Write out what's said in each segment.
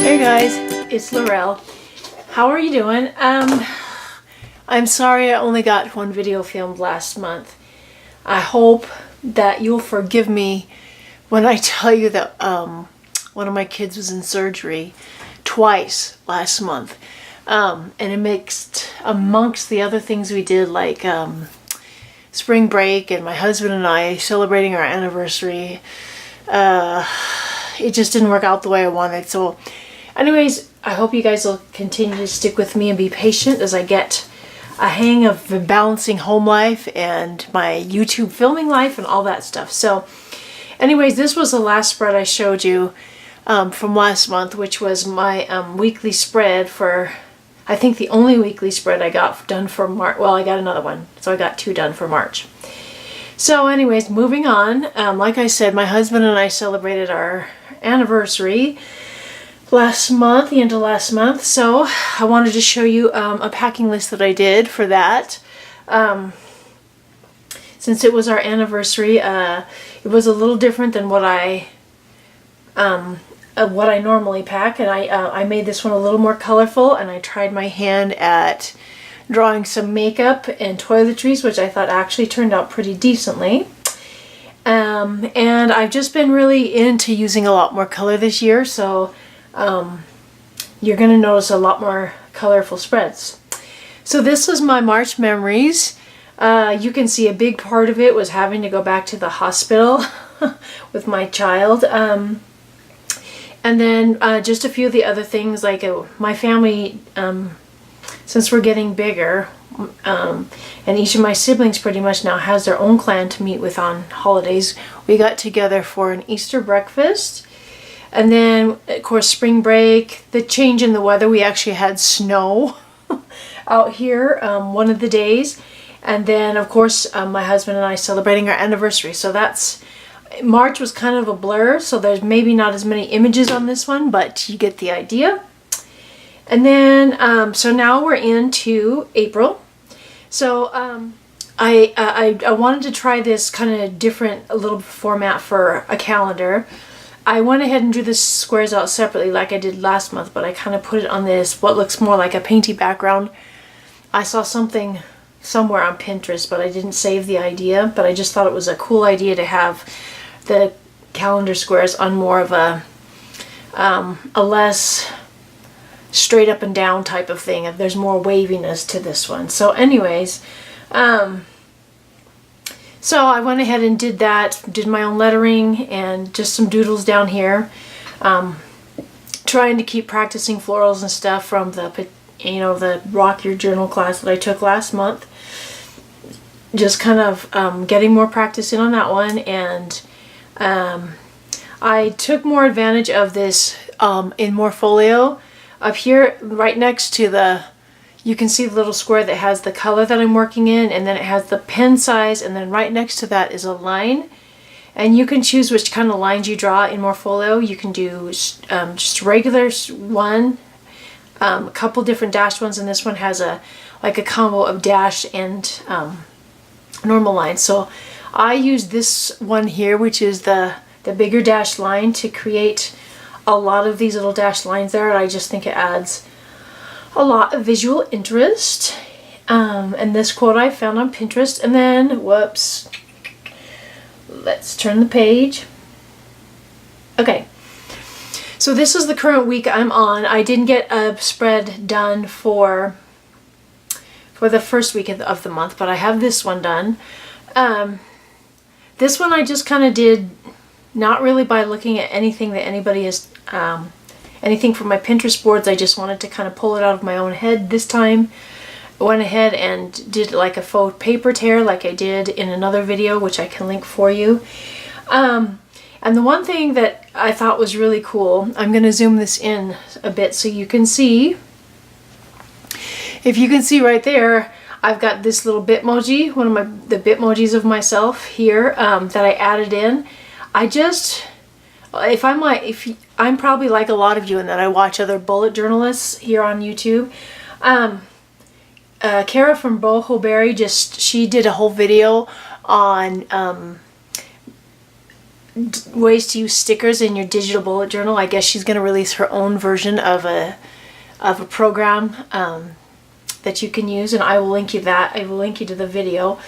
Hey guys, it's Laurel. How are you doing? I'm sorry I only got one video filmed last month. I hope that you'll forgive me when I tell you that one of my kids was in surgery twice last month. And it mixed amongst the other things we did, like spring break and my husband and I celebrating our anniversary. It just didn't work out the way I wanted. So anyways, I hope you guys will continue to stick with me and be patient as I get a hang of balancing home life and my YouTube filming life and all that stuff. So anyways, this was the last spread I showed you from last month, which was my weekly spread for, I think the only weekly spread I got done for March. Well, I got another one, so I got 2 done for March. So anyways, moving on, like I said, my husband and I celebrated our anniversary last month, the end of last month. So I wanted to show you a packing list that I did for that. Since it was our anniversary, it was a little different than what I normally pack, and I made this one a little more colorful, and I tried my hand at drawing some makeup and toiletries, which I thought actually turned out pretty decently. And I've just been really into using a lot more color this year, so you're going to notice a lot more colorful spreads. So this was my March memories. You can see a big part of it was having to go back to the hospital with my child. And then just a few of the other things, like my family, since we're getting bigger, and each of my siblings pretty much now has their own clan to meet with on holidays, we got together for an Easter breakfast. And then, of course, spring break, the change in the weather, we actually had snow out here one of the days. And then, of course, my husband and I celebrating our anniversary. So that's, March was kind of a blur, so there's maybe not as many images on this one, but you get the idea. And then, so now we're into April. So I wanted to try this kind of different little format for a calendar. I went ahead and drew the squares out separately like I did last month, but I kind of put it on this, what looks more like a painty background. I saw something somewhere on Pinterest, but I didn't save the idea, but I just thought it was a cool idea to have the calendar squares on more of a less straight up and down type of thing. There's more waviness to this one. So anyways, so I went ahead and did that, did my own lettering and just some doodles down here. Trying to keep practicing florals and stuff from the, the Rock Your Journal class that I took last month. Just kind of getting more practice in on that one, and I took more advantage of this in Morpholio. Up here, right next to the, you can see the little square that has the color that I'm working in, and then it has the pen size, and then right next to that is a line. And you can choose which kind of lines you draw in Morpholio. You can do just regular one, a couple different dashed ones, and this one has like a combo of dash and normal lines. So I use this one here, which is the bigger dashed line, to create a lot of these little dashed lines there. I just think it adds a lot of visual interest. And this quote I found on Pinterest. And then, whoops, let's turn the page. Okay, so this is the current week I'm on. I didn't get a spread done for the first week of the month, but I have this one done. This one I just kind of did, not really by looking at anything that anybody has, anything from my Pinterest boards. I just wanted to kind of pull it out of my own head this time. I went ahead and did like a faux paper tear like I did in another video, which I can link for you. And the one thing that I thought was really cool, I'm going to zoom this in a bit so you can see. If you can see right there, I've got this little Bitmoji, one of the Bitmojis of myself here, that I added in. I'm probably like a lot of you in that I watch other bullet journalists here on YouTube. Kara from Boho Berry, she did a whole video on ways to use stickers in your digital bullet journal. I guess she's going to release her own version of a program that you can use, and I will link you that. I will link you to the video.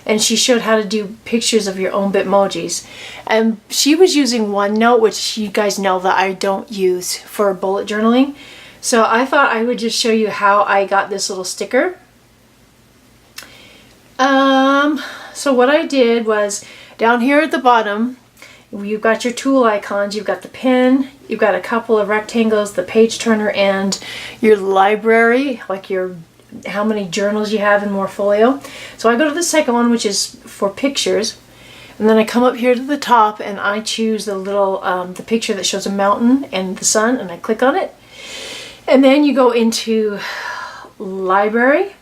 And she showed how to do pictures of your own Bitmojis. And she was using OneNote, which you guys know that I don't use for bullet journaling. So I thought I would just show you how I got this little sticker. So what I did was, down here at the bottom, you've got your tool icons, you've got the pen, you've got a couple of rectangles, the page turner, and your library, like your how many journals you have in Morpholio. So I go to the second one, which is for pictures, and then I come up here to the top and I choose the little the picture that shows a mountain and the sun, and I click on it. And then you go into library,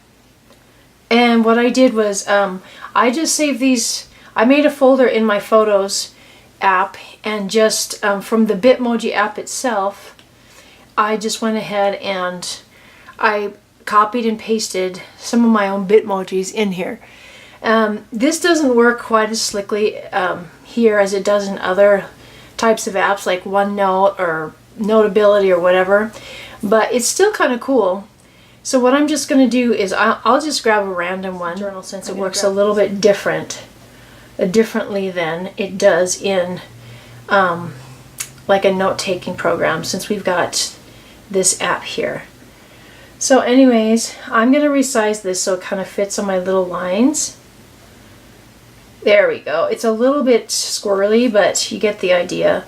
and what I did was I just saved these. I made a folder in my Photos app, and just from the Bitmoji app itself, I just went ahead and I copied and pasted some of my own Bitmojis in here. This doesn't work quite as slickly here as it does in other types of apps like OneNote or Notability or whatever, but it's still kind of cool. So what I'm just going to do is I'll just grab a random one journal, since it works a little bit differently than it does in like a note-taking program, since we've got this app here. So anyways, I'm going to resize this so it kind of fits on my little lines. There we go. It's a little bit squirrely, but you get the idea.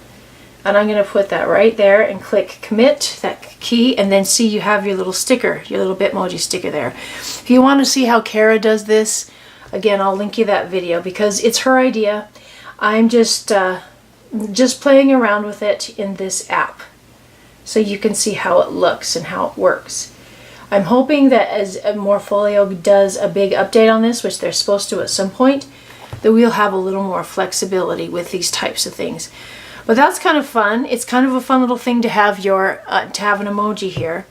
And I'm going to put that right there and click commit, that key, and then see you have your little sticker, your little Bitmoji sticker there. If you want to see how Kara does this, again, I'll link you that video because it's her idea. I'm just playing around with it in this app so you can see how it looks and how it works. I'm hoping that as Morpholio does a big update on this, which they're supposed to at some point, that we'll have a little more flexibility with these types of things. But that's kind of fun. It's kind of a fun little thing to have to have an emoji here.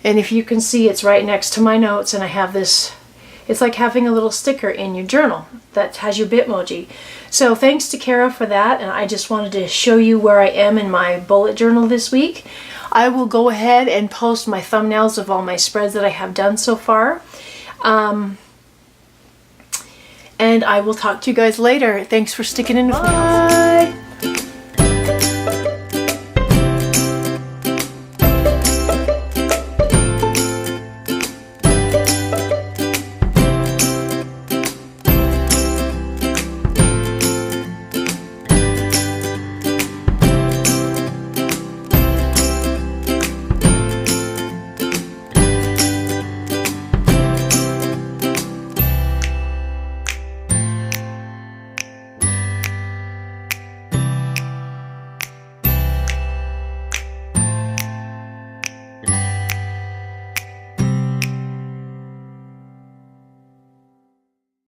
And if you can see, it's right next to my notes, and I have this. It's like having a little sticker in your journal that has your Bitmoji. So thanks to Kara for that, and I just wanted to show you where I am in my bullet journal this week. I will go ahead and post my thumbnails of all my spreads that I have done so far. And I will talk to you guys later. Thanks for sticking in with me. Bye!